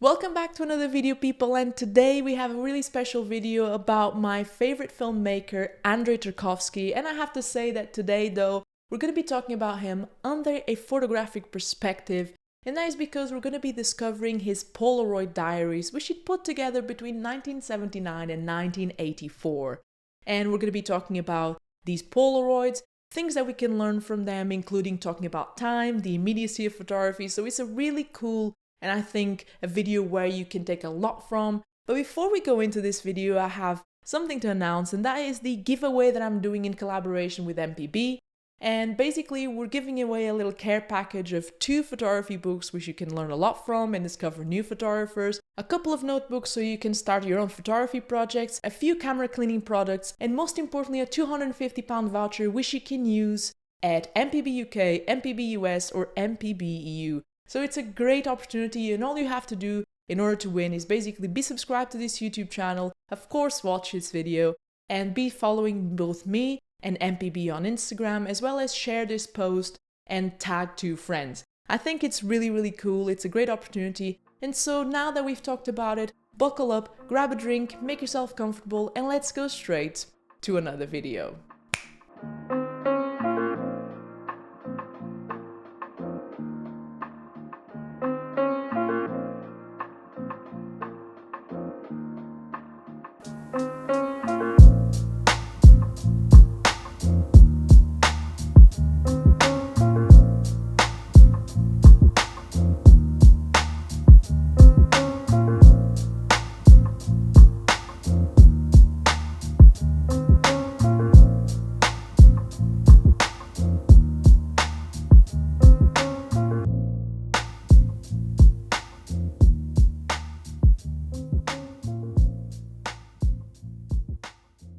Welcome back to another video, people, and today we have a really special video about my favorite filmmaker, Andrei Tarkovsky. And I have to say that today, though, we're going to be talking about him under a photographic perspective, and that is because we're going to be discovering his Polaroid diaries, which he put together between 1979 and 1984. And we're going to be talking about these Polaroids, things that we can learn from them, including talking about time, the immediacy of photography. So it's a really cool and I think a video where you can take a lot from. But before we go into this video, I have something to announce, and that is the giveaway that I'm doing in collaboration with MPB. And basically, we're giving away a little care package of 2 photography books which you can learn a lot from and discover new photographers, a couple of notebooks so you can start your own photography projects, a few camera cleaning products, and most importantly, a £250 voucher which you can use at MPB UK, MPB US, or MPB EU. So it's a great opportunity, and all you have to do in order to win is basically be subscribed to this YouTube channel, of course watch this video, and be following both me and MPB on Instagram, as well as share this post and tag 2 friends. I think it's really cool, it's a great opportunity, and so now that we've talked about it, buckle up, grab a drink, make yourself comfortable, and let's go straight to another video.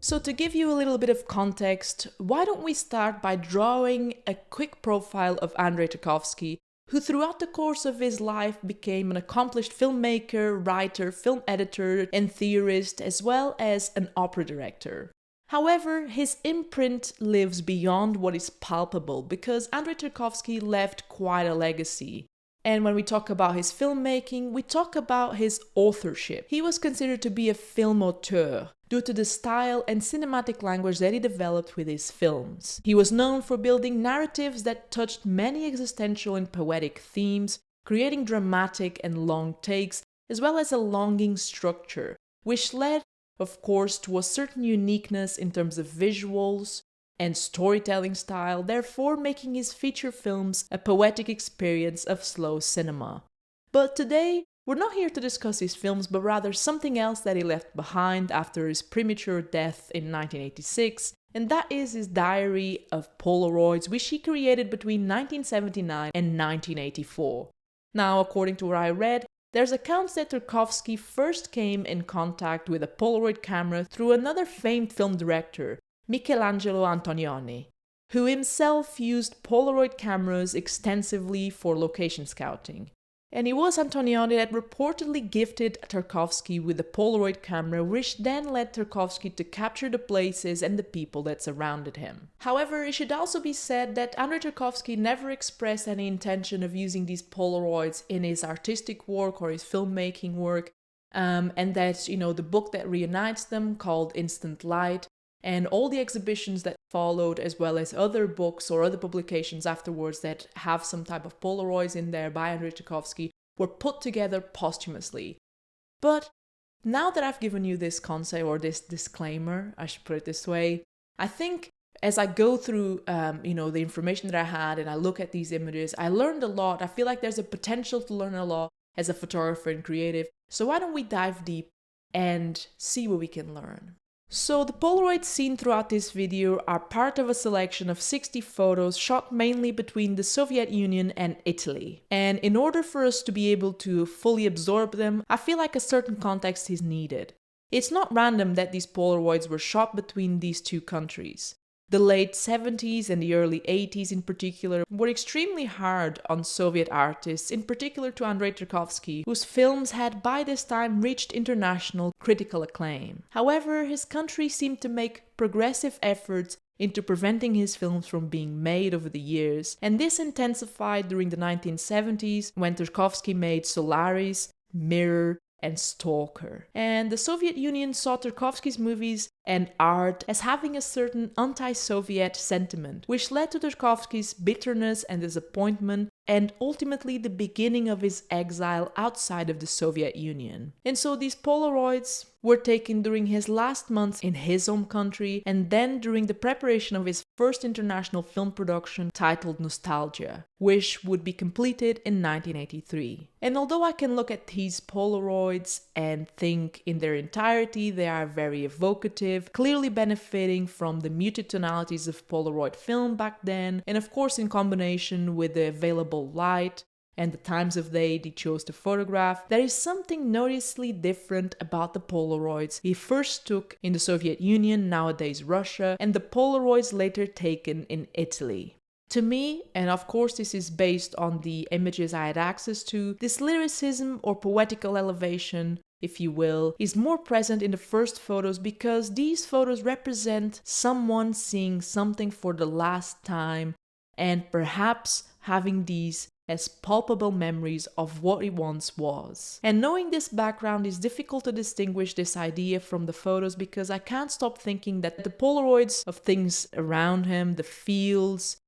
So to give you a little bit of context, why don't we start by drawing a quick profile of Andrei Tarkovsky, who throughout the course of his life became an accomplished filmmaker, writer, film editor, and theorist, as well as an opera director. However, his imprint lives beyond what is palpable because Andrei Tarkovsky left quite a legacy. And when we talk about his filmmaking, we talk about his authorship. He was considered to be a film auteur due to the style and cinematic language that he developed with his films. He was known for building narratives that touched many existential and poetic themes, creating dramatic and long takes, as well as a longing structure, which led, of course, to a certain uniqueness in terms of visuals and storytelling style, therefore making his feature films a poetic experience of slow cinema. But today, we're not here to discuss his films, but rather something else that he left behind after his premature death in 1986, and that is his diary of Polaroids, which he created between 1979 and 1984. Now, according to what I read, there's accounts that Tarkovsky first came in contact with a Polaroid camera through another famed film director, Michelangelo Antonioni, who himself used Polaroid cameras extensively for location scouting. And it was Antonioni that reportedly gifted Tarkovsky with a Polaroid camera, which then led Tarkovsky to capture the places and the people that surrounded him. However, it should also be said that Andrei Tarkovsky never expressed any intention of using these Polaroids in his artistic work or his filmmaking work, and that, the book that reunites them, called Instant Light, and all the exhibitions that followed, as well as other books or other publications afterwards that have some type of Polaroids in there by Andrei Tarkovsky, were put together posthumously. But now that I've given you this concept, or this disclaimer, I should put it this way, I think as I go through, the information that I had and I look at these images, I learned a lot. I feel like there's a potential to learn a lot as a photographer and creative. So why don't we dive deep and see what we can learn? So the Polaroids seen throughout this video are part of a selection of 60 photos shot mainly between the Soviet Union and Italy. And in order for us to be able to fully absorb them, I feel like a certain context is needed. It's not random that these Polaroids were shot between these 2 countries. The late 70s and the early 80s in particular were extremely hard on Soviet artists, in particular to Andrei Tarkovsky, whose films had by this time reached international critical acclaim. However, his country seemed to make progressive efforts into preventing his films from being made over the years, and this intensified during the 1970s when Tarkovsky made Solaris, mirror, and stalker. And the Soviet Union saw Tarkovsky's movies and art as having a certain anti-Soviet sentiment, which led to Tarkovsky's bitterness and disappointment, and ultimately the beginning of his exile outside of the Soviet Union. And so these Polaroids were taken during his last months in his home country, and then during the preparation of his first international film production titled Nostalgia, which would be completed in 1983. And although I can look at these Polaroids and think in their entirety they are very evocative, clearly benefiting from the muted tonalities of Polaroid film back then, and of course in combination with the available light and the times of day he chose to photograph, there is something noticeably different about the Polaroids he first took in the Soviet Union, nowadays Russia, and the Polaroids later taken in Italy. To me, and of course this is based on the images I had access to, this lyricism or poetical elevation, if you will, is more present in the first photos because these photos represent someone seeing something for the last time and perhaps having these as palpable memories of what it once was. And knowing this background is difficult to distinguish this idea from the photos because I can't stop thinking that the Polaroids of things around him, the fields,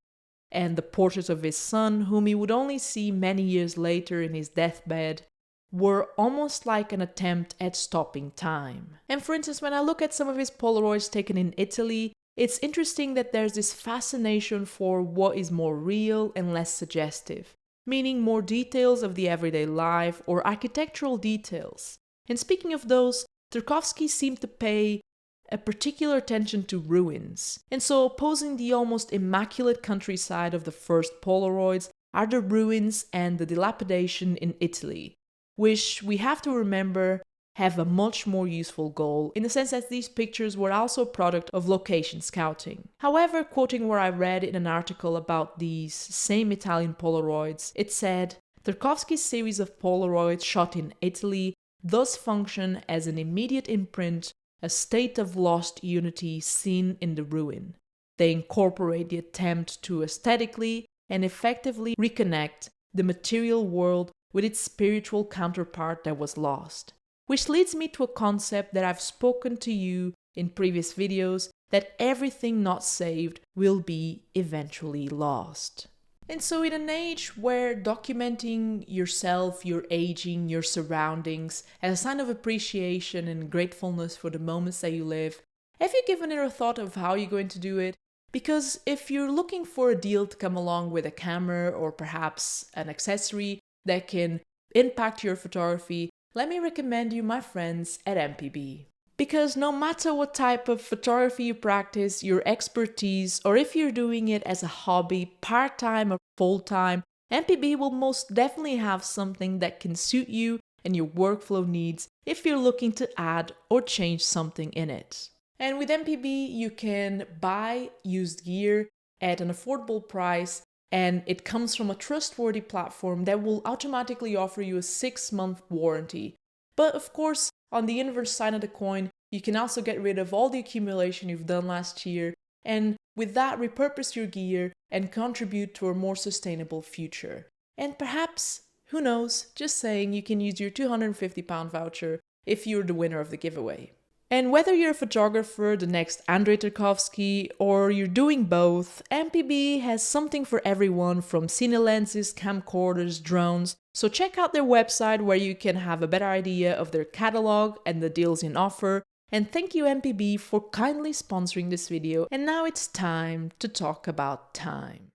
and the portrait of his son, whom he would only see many years later in his deathbed, were almost like an attempt at stopping time. And for instance, when I look at some of his Polaroids taken in Italy, it's interesting that there's this fascination for what is more real and less suggestive, meaning more details of the everyday life or architectural details. And speaking of those, Tarkovsky seemed to pay a particular attention to ruins. And so opposing the almost immaculate countryside of the first Polaroids are the ruins and the dilapidation in Italy, which we have to remember have a much more useful goal in the sense that these pictures were also a product of location scouting. However, quoting where I read in an article about these same Italian Polaroids, it said, Tarkovsky's series of Polaroids shot in Italy thus function as an immediate imprint, a state of lost unity seen in the ruin. They incorporate the attempt to aesthetically and effectively reconnect the material world with its spiritual counterpart that was lost. Which leads me to a concept that I've spoken to you in previous videos, that everything not saved will be eventually lost. And so in an age where documenting yourself, your aging, your surroundings as a sign of appreciation and gratefulness for the moments that you live, have you given it a thought of how you're going to do it? Because if you're looking for a deal to come along with a camera or perhaps an accessory that can impact your photography, let me recommend you my friends at MPB. Because no matter what type of photography you practice, your expertise, or if you're doing it as a hobby, part-time or full-time, MPB will most definitely have something that can suit you and your workflow needs if you're looking to add or change something in it. And with MPB, you can buy used gear at an affordable price, and it comes from a trustworthy platform that will automatically offer you a 6-month warranty. But of course, on the inverse side of the coin, you can also get rid of all the accumulation you've done last year, and with that repurpose your gear and contribute to a more sustainable future. And perhaps, who knows, just saying, you can use your £250 voucher if you're the winner of the giveaway. And whether you're a photographer, the next Andrei Tarkovsky, or you're doing both, MPB has something for everyone from cine lenses, camcorders, drones. So check out their website where you can have a better idea of their catalog and the deals in offer. And thank you MPB for kindly sponsoring this video. And now it's time to talk about time.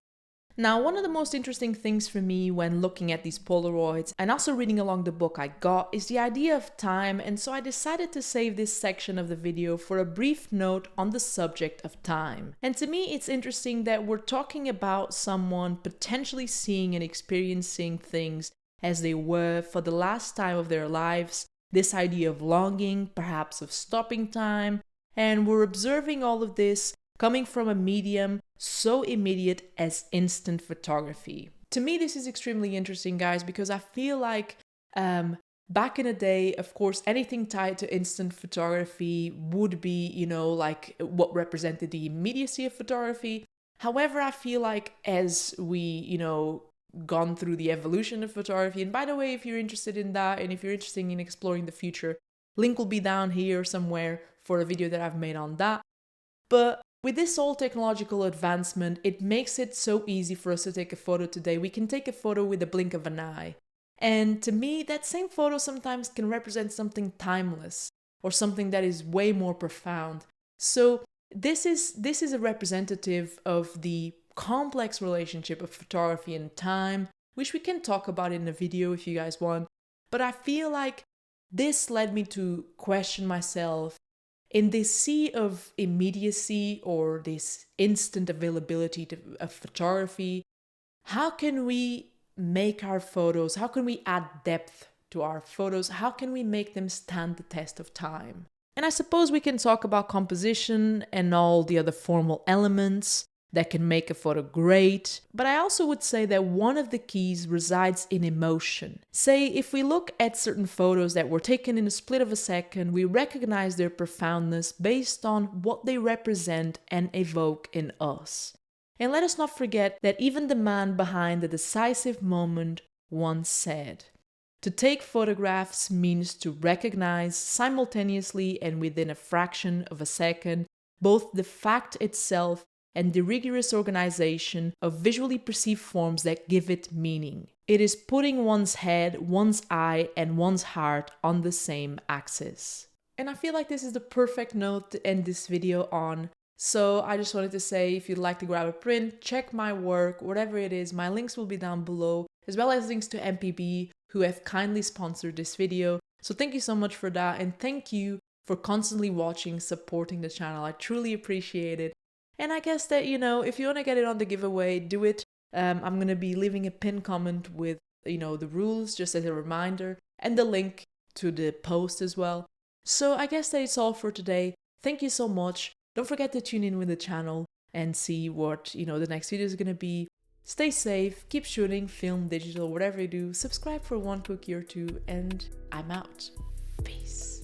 Now, one of the most interesting things for me when looking at these Polaroids and also reading along the book I got is the idea of time, and so I decided to save this section of the video for a brief note on the subject of time. And to me, it's interesting that we're talking about someone potentially seeing and experiencing things as they were for the last time of their lives, this idea of longing, perhaps of stopping time, and we're observing all of this coming from a medium so immediate as instant photography. To me, this is extremely interesting, guys, because I feel like back in the day, of course, anything tied to instant photography would be, like what represented the immediacy of photography. However, I feel like as we, gone through the evolution of photography. And by the way, if you're interested in that and if you're interested in exploring the future, link will be down here somewhere for a video that I've made on that. But with this whole technological advancement, it makes it so easy for us to take a photo today. We can take a photo with a blink of an eye. And to me, that same photo sometimes can represent something timeless or something that is way more profound. So this is a representative of the complex relationship of photography and time, which we can talk about in a video if you guys want. But I feel like this led me to question myself in this sea of immediacy or this instant availability of photography. How can we make our photos? How can we add depth to our photos? How can we make them stand the test of time? And I suppose we can talk about composition and all the other formal elements that can make a photo great, but I also would say that one of the keys resides in emotion. Say, if we look at certain photos that were taken in a split of a second, we recognize their profoundness based on what they represent and evoke in us. And let us not forget that even the man behind the decisive moment once said, "To take photographs means to recognize simultaneously and within a fraction of a second both the fact itself and the rigorous organization of visually perceived forms that give it meaning. It is putting one's head, one's eye, and one's heart on the same axis." And I feel like this is the perfect note to end this video on. So I just wanted to say, if you'd like to grab a print, check my work, whatever it is, my links will be down below, as well as links to MPB, who have kindly sponsored this video. So thank you so much for that, and thank you for constantly watching, supporting the channel. I truly appreciate it. And I guess that, if you want to get it on the giveaway, do it. I'm going to be leaving a pinned comment with, the rules, just as a reminder, and the link to the post as well. So I guess that it's all for today. Thank you so much. Don't forget to tune in with the channel and see what, the next video is going to be. Stay safe, keep shooting, film, digital, whatever you do. Subscribe for one cookie or two, and I'm out. Peace.